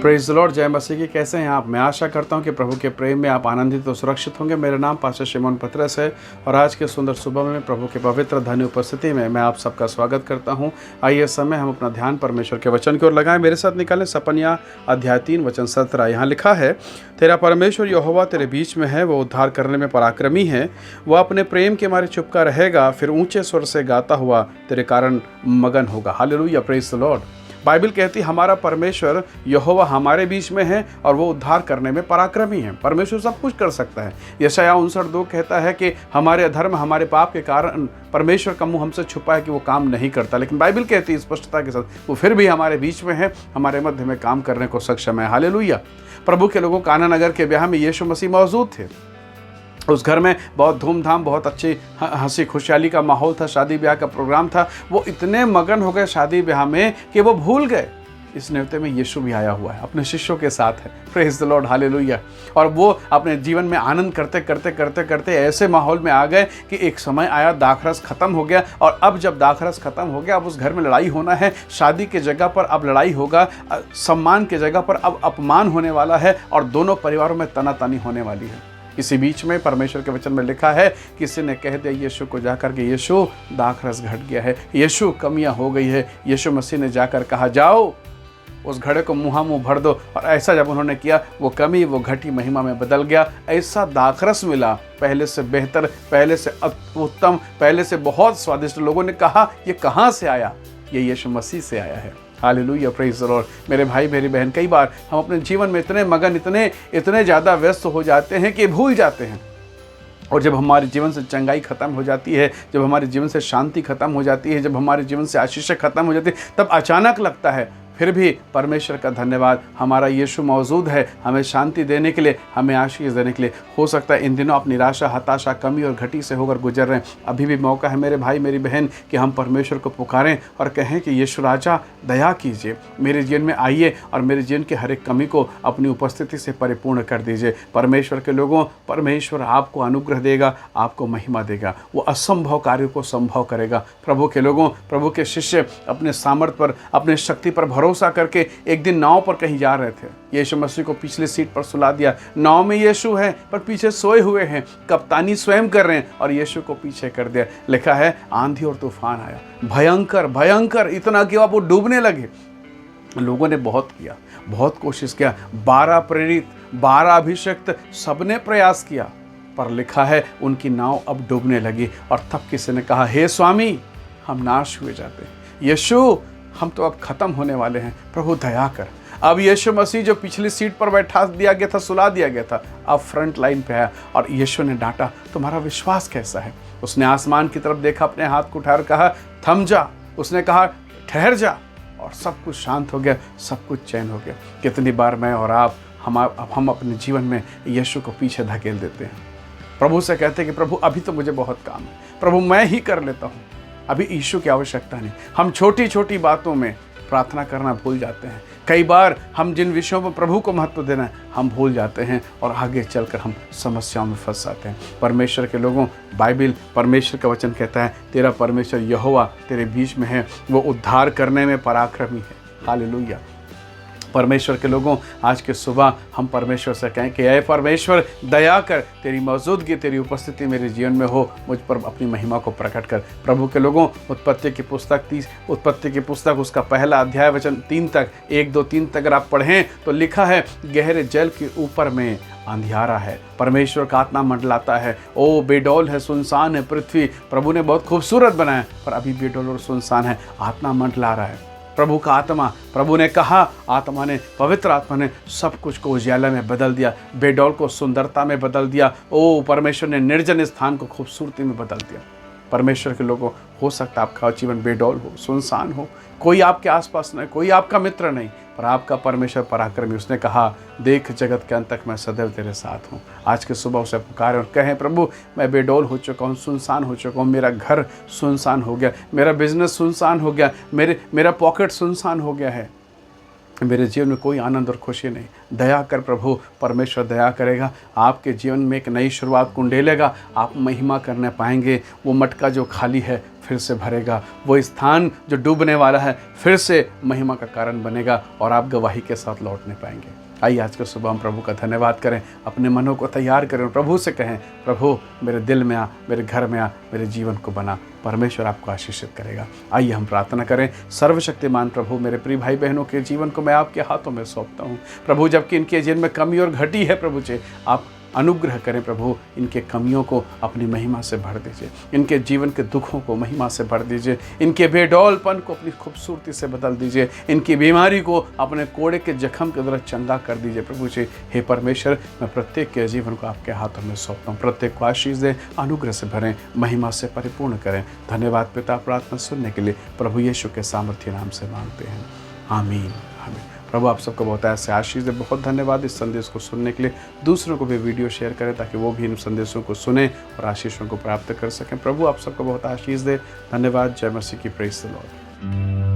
Praise the Lord. जय मसीह की। कैसे हैं आप? मैं आशा करता हूं कि प्रभु के प्रेम में आप आनंदित और सुरक्षित होंगे। मेरा नाम पास्टर शिमोन पतरस है और आज के सुंदर सुबह में प्रभु के पवित्र धन्य उपस्थिति में मैं आप सबका स्वागत करता हूं। आइए इस समय हम अपना ध्यान परमेश्वर के वचन की ओर लगाएं। मेरे साथ निकालें सपनिया अध्याय 3 वचन 17। यहाँ लिखा है, तेरा परमेश्वर यहोवा तेरे बीच में है, वो उद्धार करने में पराक्रमी है। वह अपने प्रेम के मारे चुपका रहेगा, फिर ऊंचे स्वर से गाता हुआ तेरे कारण मगन होगा। Hallelujah, praise the Lord. Bible कहती है हमारा परमेश्वर यहोवा हमारे बीच में है और वो उद्धार करने में पराक्रमी है। परमेश्वर सब कुछ कर सकता है। यशायाह 59:2 कहता है कि हमारे अधर्म हमारे पाप के कारण परमेश्वर का मुंह हमसे छुपा है कि वो काम नहीं करता, लेकिन बाइबल कहती है स्पष्टता के साथ वो फिर भी हमारे बीच में है, हमारे मध्य में काम करने को सक्षम है। हालेलुया। प्रभु के लोगों, काना नगर के ब्याह में यीशु मसीह मौजूद थे। उस घर में बहुत धूमधाम, बहुत अच्छी हंसी खुशहाली का माहौल था, शादी ब्याह का प्रोग्राम था। वो इतने मगन हो गए शादी ब्याह में कि वो भूल गए इस न्योते में यीशु भी आया हुआ है, अपने शिष्यों के साथ है। Praise the Lord, hallelujah. और वो अपने जीवन में आनंद करते करते करते करते ऐसे माहौल में आ गए कि एक समय आया, दाखरस खत्म हो गया। और अब जब दाखरस खत्म हो गया, अब उस घर में लड़ाई होना है। शादी की जगह पर अब लड़ाई होगा, सम्मान की जगह पर अब अपमान होने वाला है और दोनों परिवारों में तनातनी होने वाली है। इसी बीच में परमेश्वर के वचन में लिखा है, किसी ने कह दिया यीशु को जाकर के, यीशु दाखरस घट गया है, यीशु कमियां हो गई है। यीशु मसीह ने जाकर कहा, जाओ उस घड़े को मुँह भर दो। और ऐसा जब उन्होंने किया, वो कमी वो घटी महिमा में बदल गया। ऐसा दाखरस मिला, पहले से बेहतर, पहले से उत्तम, पहले से बहुत स्वादिष्ट। लोगों ने कहा, ये कहाँ से आया? ये यीशु मसीह से आया है। Hallelujah, praise the Lord. मेरे भाई मेरी बहन, कई बार हम अपने जीवन में इतने मगन, इतने ज़्यादा व्यस्त हो जाते हैं कि भूल जाते हैं। और जब हमारे जीवन से चंगाई खत्म हो जाती है, जब हमारे जीवन से शांति खत्म हो जाती है, जब हमारे जीवन से आशीष खत्म हो जाती है, तब अचानक लगता है फिर भी परमेश्वर का धन्यवाद, हमारा यीशु मौजूद है हमें शांति देने के लिए, हमें आशीष देने के लिए। हो सकता है इन दिनों आप निराशा, हताशा, कमी और घटी से होकर गुजर रहे हैं। अभी भी मौका है मेरे भाई मेरी बहन कि हम परमेश्वर को पुकारें और कहें कि यीशु राजा दया कीजिए, मेरे जीवन में आइए और मेरे जीवन की हर एक कमी को अपनी उपस्थिति से परिपूर्ण कर दीजिए। परमेश्वर के लोगों, परमेश्वर आपको अनुग्रह देगा, आपको महिमा देगा, वो असंभव कार्यों को संभव करेगा। प्रभु के लोगों, प्रभु के शिष्य अपने सामर्थ्य पर, अपने शक्ति पर भरोसा करके एक दिन नाव पर कहीं जा रहे थे। यीशु मसीह को पिछली सीट पर सुला दिया। नाव में यीशु है पर पीछे सोए हुए हैं, कप्तानी स्वयं कर रहे हैं और यीशु को पीछे कर दिया। लिखा है आंधी और तूफान आया, भयंकर भयंकर, इतना कि वो डूबने लगे। लोगों ने बहुत किया, बहुत कोशिश किया, 12 प्रेरित, 12 अभिषिक्त, सबने प्रयास किया, पर लिखा है उनकी नाव अब डूबने लगी। और तब किसी ने कहा, हे स्वामी, हम नाश हुए जाते हैं। यीशु, हम तो अब खत्म होने वाले हैं, प्रभु दया कर। अब यीशु मसीह जो पिछली सीट पर बैठा दिया गया था, सुला दिया गया था, अब फ्रंट लाइन पे आया और यीशु ने डांटा, तुम्हारा विश्वास कैसा है? उसने आसमान की तरफ देखा, अपने हाथ को उठाकर कहा, थम जा। उसने कहा, ठहर जा, और सब कुछ शांत हो गया, सब कुछ चैन हो गया। कितनी बार मैं और आप हम अपने जीवन में यीशु को पीछे धकेल देते हैं। प्रभु से कहते हैं कि प्रभु अभी तो मुझे बहुत काम है, प्रभु मैं ही कर लेता हूँ, अभी यीशु की आवश्यकता नहीं। हम छोटी छोटी बातों में प्रार्थना करना भूल जाते हैं। कई बार हम जिन विषयों पर प्रभु को महत्व देना है हम भूल जाते हैं और आगे चलकर हम समस्याओं में फंस जाते हैं। परमेश्वर के लोगों, बाइबल, परमेश्वर का वचन कहता है, तेरा परमेश्वर यहोवा तेरे बीच में है, वो उद्धार करने में पराक्रमी है। हालेलुया। परमेश्वर के लोगों, आज के सुबह हम परमेश्वर से कहें कि ऐ परमेश्वर दया कर, तेरी मौजूदगी, तेरी उपस्थिति मेरे जीवन में हो, मुझ पर अपनी महिमा को प्रकट कर। प्रभु के लोगों, उत्पत्ति की पुस्तक उसका पहला अध्याय वचन 3 तक, 1, 2, 3 तक अगर आप पढ़ें तो लिखा है, गहरे जल के ऊपर में अंधियारा है, परमेश्वर का आत्मा मंडलाता है। ओ बेडौल है, सुनसान है पृथ्वी। प्रभु ने बहुत खूबसूरत बनाया पर अभी बेडौल और सुनसान है, आत्मा मंडला रहा है। प्रभु का आत्मा, प्रभु ने कहा, आत्मा ने, पवित्र आत्मा ने सब कुछ को उजियाला में बदल दिया, बेडौल को सुंदरता में बदल दिया। ओ परमेश्वर ने निर्जन स्थान को खूबसूरती में बदल दिया। परमेश्वर के लोगों, हो सकता है आपका जीवन बेडौल हो, सुनसान हो, कोई आपके आसपास नहीं, कोई आपका मित्र नहीं, पर आपका परमेश्वर पराक्रमी। उसने कहा, देख जगत के अंत तक मैं सदैव तेरे साथ हूँ। आज के सुबह उसे पुकारें और कहें, प्रभु मैं बेडौल हो चुका हूँ, सुनसान हो चुका हूँ, मेरा घर सुनसान हो गया, मेरा बिजनेस सुनसान हो गया, मेरा पॉकेट सुनसान हो गया है, मेरे जीवन में कोई आनंद और खुशी नहीं। दया कर प्रभु, परमेश्वर दया करेगा, आपके जीवन में एक नई शुरुआत कुंडेलेगा, आप महिमा करने पाएंगे। वो मटका जो खाली है फिर से भरेगा, वो स्थान जो डूबने वाला है फिर से महिमा का कारण बनेगा और आप गवाही के साथ लौटने पाएंगे। आइए आज के सुबह हम प्रभु का धन्यवाद करें, अपने मनों को तैयार करें, प्रभु से कहें, प्रभु मेरे दिल में आ, मेरे घर में आ, मेरे जीवन को बना। परमेश्वर आपको आशीषित करेगा। आइए हम प्रार्थना करें। सर्वशक्तिमान प्रभु, मेरे प्रिय भाई बहनों के जीवन को मैं आपके हाथों में सौंपता हूँ प्रभु। जबकि इनके जीवन में कमी और घटी है प्रभु जी, आप अनुग्रह करें प्रभु, इनके कमियों को अपनी महिमा से भर दीजिए, इनके जीवन के दुखों को महिमा से भर दीजिए, इनके बेडौलपन को अपनी खूबसूरती से बदल दीजिए, इनकी बीमारी को अपने कोड़े के जख्म के द्वारा चंगा कर दीजिए प्रभु जी। हे परमेश्वर, मैं प्रत्येक के जीवन को आपके हाथों में सौंपता हूँ। प्रत्येक को आशीष दें, अनुग्रह से भरें, महिमा से परिपूर्ण करें। धन्यवाद पिता, प्रार्थना सुनने के लिए प्रभु यीशु के सामर्थ्य नाम से मांगते हैं, आमीन आमीन। प्रभु आप सबको बहुत ऐसे आशीष दे। बहुत धन्यवाद इस संदेश को सुनने के लिए। दूसरों को भी वीडियो शेयर करें ताकि वो भी इन संदेशों को सुने और आशीषों को प्राप्त कर सकें। प्रभु आप सबको बहुत आशीष दे। धन्यवाद। जय मसीह की। Praise the Lord.